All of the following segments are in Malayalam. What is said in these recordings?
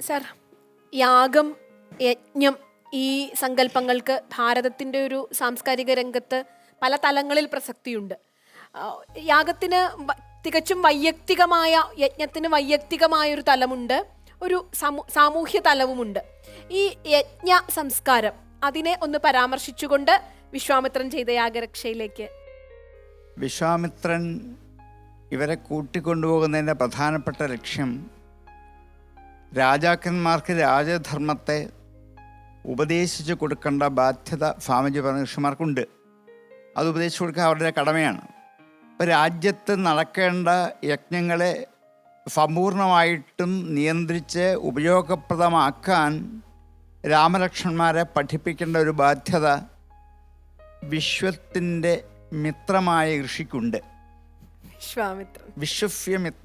സർ, യാഗം, യജ്ഞം ഈ സങ്കല്പങ്ങൾക്ക് ഭാരതത്തിൻ്റെ ഒരു സാംസ്കാരിക രംഗത്ത് പല തലങ്ങളിൽ പ്രസക്തിയുണ്ട്. യാഗത്തിന് തികച്ചും വൈയക്തികമായ, യജ്ഞത്തിന് വൈയക്തികമായ ഒരു തലമുണ്ട്, ഒരു സാമൂഹ്യ തലവുമുണ്ട്. ഈ യജ്ഞ സംസ്കാരം അതിനെ ഒന്ന് പരാമർശിച്ചുകൊണ്ട് വിശ്വാമിത്രൻ ചെയ്ത യാഗരക്ഷയിലേക്ക്. വിശ്വാമിത്രൻ ഇവരെ കൂട്ടിക്കൊണ്ടുപോകുന്നതിൻ്റെ പ്രധാനപ്പെട്ട ലക്ഷ്യം രാജാക്കന്മാർക്ക് രാജധർമ്മത്തെ ഉപദേശിച്ചു കൊടുക്കേണ്ട ബാധ്യത സ്വാമിജി പറഞ്ഞ ഋഷിമാർക്കുണ്ട്. അത് ഉപദേശിച്ചു കൊടുക്കുക അവരുടെ കടമയാണ്. ഇപ്പോൾ രാജ്യത്ത് നടക്കേണ്ട യജ്ഞങ്ങളെ സമ്പൂർണമായിട്ടും നിയന്ത്രിച്ച് ഉപയോഗപ്രദമാക്കാൻ രാമലക്ഷ്മണന്മാരെ പഠിപ്പിക്കേണ്ട ഒരു ബാധ്യത വിശ്വത്തിൻ്റെ മിത്രമായ ഋഷിക്കുണ്ട്.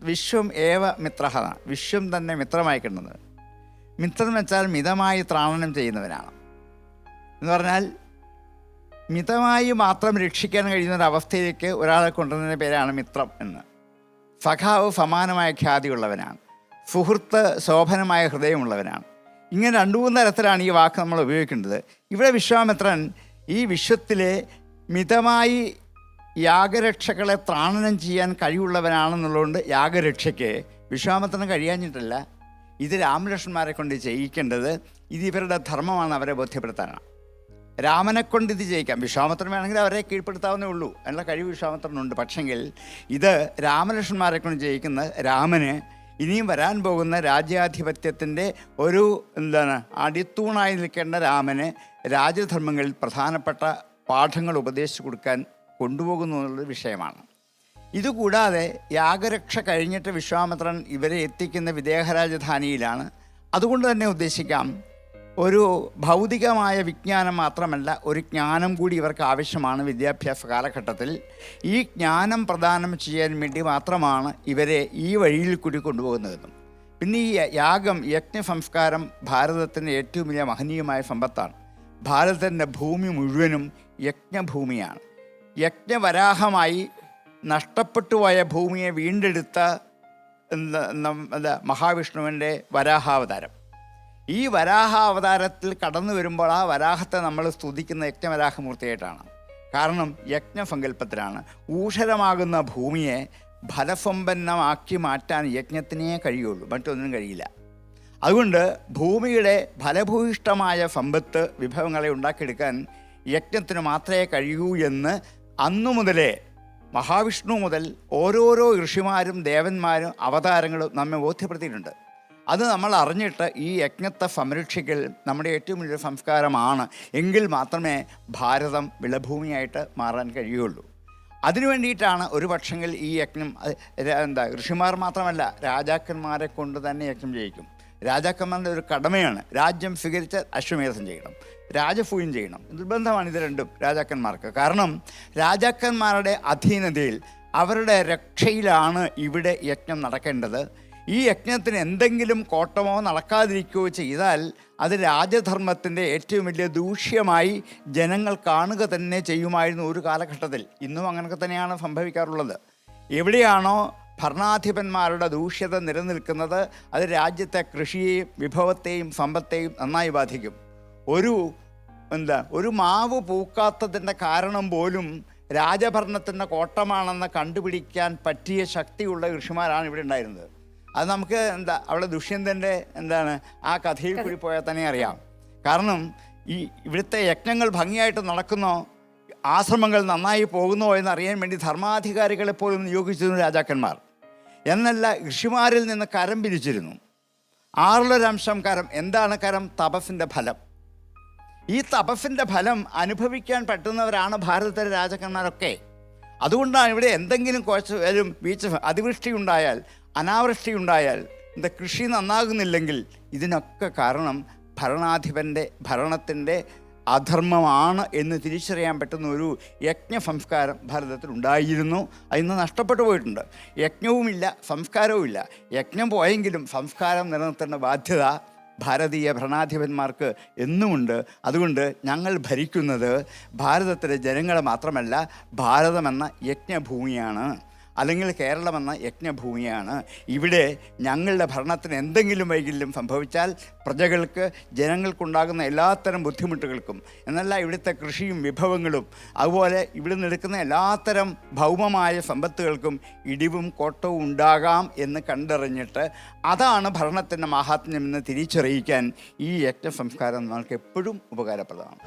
വിശ്വം ഏവ മിത്രഹ, വിശ്വം തന്നെ മിത്രമായി കിട്ടുന്നത്. മിത്രം എന്ന് വെച്ചാൽ മിതമായി ത്രാണനം ചെയ്യുന്നവനാണ് എന്ന് പറഞ്ഞാൽ മിതമായി മാത്രം രക്ഷിക്കാൻ കഴിയുന്ന ഒരവസ്ഥയിലേക്ക് ഒരാളെ കൊണ്ടുവരുന്നതിൻ്റെ പേരാണ് മിത്രം എന്ന്. സഖാവ് സമാനമായ ഖ്യാതിയുള്ളവനാണ്, സുഹൃത്ത് ശോഭനമായ ഹൃദയമുള്ളവനാണ്. ഇങ്ങനെ 2-3 തരത്തിലാണ് ഈ വാക്ക് നമ്മൾ ഉപയോഗിക്കേണ്ടത്. ഇവിടെ വിശ്വാമിത്രൻ ഈ വിശ്വത്തിലെ മിതമായി യാഗരക്ഷകളെ ത്രാണനം ചെയ്യാൻ കഴിവുള്ളവനാണെന്നുള്ളതുകൊണ്ട് യാഗരക്ഷയ്ക്ക് വിശ്വാമിത്രന് കഴിയാഞ്ഞിട്ടല്ല, ഇത് രാമലക്ഷ്മണന്മാരെ കൊണ്ട് ചെയ്യിക്കേണ്ടത് ഇത് ഇവരുടെ ധർമ്മമാണ്, അവരെ ബോധ്യപ്പെടുത്താനാണ്. രാമനെ കൊണ്ട് ഇത് ചെയ്യിക്കാം. വിശ്വാമിത്രൻ വേണമെങ്കിൽ അവരെ കീഴ്പ്പെടുത്താവുന്നേ ഉള്ളൂ, അതിനുള്ള കഴിവ് വിശ്വാമിത്രനുണ്ട്. പക്ഷെങ്കിൽ ഇത് രാമലക്ഷ്മണന്മാരെ കൊണ്ട് ചെയ്യിക്കുന്ന രാമന് ഇനിയും വരാൻ പോകുന്ന രാജ്യാധിപത്യത്തിൻ്റെ ഒരു അടിത്തൂണായി നിൽക്കേണ്ട രാമന് രാജധർമ്മങ്ങളിൽ പ്രധാനപ്പെട്ട പാഠങ്ങൾ ഉപദേശിച്ചു കൊടുക്കാൻ കൊണ്ടുപോകുന്നു എന്നുള്ളത് വിഷയമാണ്. ഇതുകൂടാതെ യാഗരക്ഷ കഴിഞ്ഞിട്ട് വിശ്വാമിത്രൻ ഇവരെ എത്തിക്കുന്ന വിദേഹരാജധാനിയിലാണ്. അതുകൊണ്ട് തന്നെ ഉദ്ദേശിക്കാം, ഒരു ഭൗതികമായ വിജ്ഞാനം മാത്രമല്ല, ഒരു ജ്ഞാനം കൂടി ഇവർക്ക് ആവശ്യമാണ് വിദ്യാഭ്യാസ കാലഘട്ടത്തിൽ. ഈ ജ്ഞാനം പ്രദാനം ചെയ്യാൻ വേണ്ടി മാത്രമാണ് ഇവരെ ഈ വഴിയിൽ കൂടി കൊണ്ടുപോകുന്നതെന്നും. പിന്നെ ഈ യാഗം, യജ്ഞ സംസ്കാരം ഭാരതത്തിൻ്റെ ഏറ്റവും വലിയ മഹനീയമായ സമ്പത്താണ്. ഭാരതത്തിൻ്റെ ഭൂമി മുഴുവനും യജ്ഞഭൂമിയാണ്. യജ്ഞവരാഹമായി നഷ്ടപ്പെട്ടു പോയ ഭൂമിയെ വീണ്ടെടുത്ത മഹാവിഷ്ണുവിൻ്റെ വരാഹാവതാരം. ഈ വരാഹാവതാരത്തിൽ കടന്നു വരുമ്പോൾ ആ വരാഹത്തെ നമ്മൾ സ്തുതിക്കുന്ന യജ്ഞവരാഹമൂർത്തിയായിട്ടാണ്. കാരണം യജ്ഞസങ്കല്പത്തിലാണ്. ഊഷരമാകുന്ന ഭൂമിയെ ഫലസമ്പന്നമാക്കി മാറ്റാൻ യജ്ഞത്തിനേ കഴിയുള്ളൂ, മറ്റൊന്നിനും കഴിയില്ല. അതുകൊണ്ട് ഭൂമിയുടെ ഫലഭൂയിഷ്ടമായ സമ്പത്ത്, വിഭവങ്ങളെ ഉണ്ടാക്കിയെടുക്കാൻ യജ്ഞത്തിന് മാത്രമേ കഴിയൂ എന്ന് അന്നു മുതലേ മഹാവിഷ്ണു മുതൽ ഓരോരോ ഋഷിമാരും ദേവന്മാരും അവതാരങ്ങളും നമ്മെ ബോധ്യപ്പെടുത്തിയിട്ടുണ്ട്. അത് നമ്മൾ അറിഞ്ഞിട്ട് ഈ യജ്ഞത്തെ സംരക്ഷിക്കൽ നമ്മുടെ ഏറ്റവും വലിയ സംസ്കാരമാണ്. എങ്കിൽ മാത്രമേ ഭാരതം വിളഭൂമിയായിട്ട് മാറാൻ കഴിയുള്ളൂ. അതിനു വേണ്ടിയിട്ടാണ് ഒരു പക്ഷെങ്കിൽ ഈ യജ്ഞം ഋഷിമാർ മാത്രമല്ല, രാജാക്കന്മാരെ കൊണ്ട് തന്നെ യജ്ഞം ചെയ്യിക്കും. രാജാക്കന്മാരുടെ ഒരു കടമയാണ്. രാജ്യം സ്വീകരിച്ച് അശ്വമേധം ചെയ്യണം, രാജസൂയം ചെയ്യണം. നിർബന്ധമാണ് ഇത് രണ്ടും രാജാക്കന്മാർക്ക്. കാരണം രാജാക്കന്മാരുടെ അധീനതയിൽ, അവരുടെ രക്ഷയിലാണ് ഇവിടെ യജ്ഞം നടക്കേണ്ടത്. ഈ യജ്ഞത്തിന് എന്തെങ്കിലും കോട്ടമോ നടക്കാതിരിക്കുകയോ ചെയ്താൽ അത് രാജധർമ്മത്തിൻ്റെ ഏറ്റവും വലിയ ദൂഷ്യമായി ജനങ്ങൾ കാണുക തന്നെ ചെയ്യുമായിരുന്നു ഒരു കാലഘട്ടത്തിൽ. ഇന്നും അങ്ങനെയൊക്കെ തന്നെയാണ് സംഭവിക്കാറുള്ളത്. എവിടെയാണോ ഭരണാധിപന്മാരുടെ ദൂഷ്യത നിലനിൽക്കുന്നത്, അത് രാജ്യത്തെ കൃഷിയെയും വിഭവത്തെയും സമ്പത്തെയും നന്നായി ബാധിക്കും. ഒരു മാവ് പൂക്കാത്തതിൻ്റെ കാരണം പോലും രാജഭരണത്തിൻ്റെ കോട്ടമാണെന്ന് കണ്ടുപിടിക്കാൻ പറ്റിയ ശക്തിയുള്ള ഋഷിമാരാണ് ഇവിടെ ഉണ്ടായിരുന്നത്. അത് നമുക്ക് അവിടെ ദുഷ്യന്തൻ്റെ ആ കഥയിൽ കൂടി പോയാൽ തന്നെ അറിയാം. കാരണം ഇവിടുത്തെ യജ്ഞങ്ങൾ ഭംഗിയായിട്ട് നടക്കുന്നോ, ആശ്രമങ്ങൾ നന്നായി പോകുന്നോ എന്നറിയാൻ വേണ്ടി ധർമാധികാരികളെപ്പോലും നിയോഗിച്ചിരുന്നു രാജാക്കന്മാർ. എന്നല്ല, ഋഷിമാരിൽ നിന്ന് കരം പിരിച്ചിരുന്നു. 6 കരം. എന്താണ് കരം? തപസ്സിൻ്റെ ഫലം. ഈ തപസ്സിൻ്റെ ഫലം അനുഭവിക്കാൻ പറ്റുന്നവരാണ് ഭാരതത്തിലെ രാജാക്കന്മാരൊക്കെ. അതുകൊണ്ടാണ് ഇവിടെ എന്തെങ്കിലും അതിവൃഷ്ടി ഉണ്ടായാൽ, അനാവൃഷ്ടി ഉണ്ടായാൽ, കൃഷി നന്നാകുന്നില്ലെങ്കിൽ ഇതിനൊക്കെ കാരണം ഭരണാധിപൻ്റെ ഭരണത്തിൻ്റെ അധർമ്മമാണ് എന്ന് തിരിച്ചറിയാൻ പറ്റുന്ന ഒരു യജ്ഞ സംസ്കാരം ഭാരതത്തിൽ ഉണ്ടായിരുന്നു. അതിന്ന് നഷ്ടപ്പെട്ടു പോയിട്ടുണ്ട്. യജ്ഞവുമില്ല, സംസ്കാരവുമില്ല. യജ്ഞം പോയെങ്കിലും സംസ്കാരം നിലനിർത്തേണ്ട ബാധ്യത ഭാരതീയ ഭരണാധിപന്മാർക്ക് എന്നുമുണ്ട്. അതുകൊണ്ട് ഞങ്ങൾ ഭരിക്കുന്നത് ഭാരതത്തിലെ ജനങ്ങളെ മാത്രമല്ല, ഭാരതമെന്ന യജ്ഞഭൂമിയാണ്. അല്ലെങ്കിൽ കേരളം എന്ന യജ്ഞഭൂമിയാണ്. ഇവിടെ ഞങ്ങളുടെ ഭരണത്തിന് എന്തെങ്കിലും വൈകല്യം സംഭവിച്ചാൽ പ്രജകൾക്ക്, ജനങ്ങൾക്കുണ്ടാകുന്ന എല്ലാത്തരം ബുദ്ധിമുട്ടുകൾക്കും എന്നല്ല ഇവിടുത്തെ കൃഷിയും വിഭവങ്ങളും അതുപോലെ ഇവിടെ നിന്ന് എടുക്കുന്ന എല്ലാത്തരം ഭൗമമായ സമ്പത്തുകൾക്കും ഇടിവും കോട്ടവും ഉണ്ടാകാം എന്ന് കണ്ടറിഞ്ഞിട്ട് അതാണ് ഭരണത്തിൻ്റെ മാഹാത്മ്യം എന്ന് തിരിച്ചറിയിക്കാൻ ഈ യജ്ഞ സംസ്കാരം നമ്മൾക്ക് എപ്പോഴും ഉപകാരപ്രദമാണ്.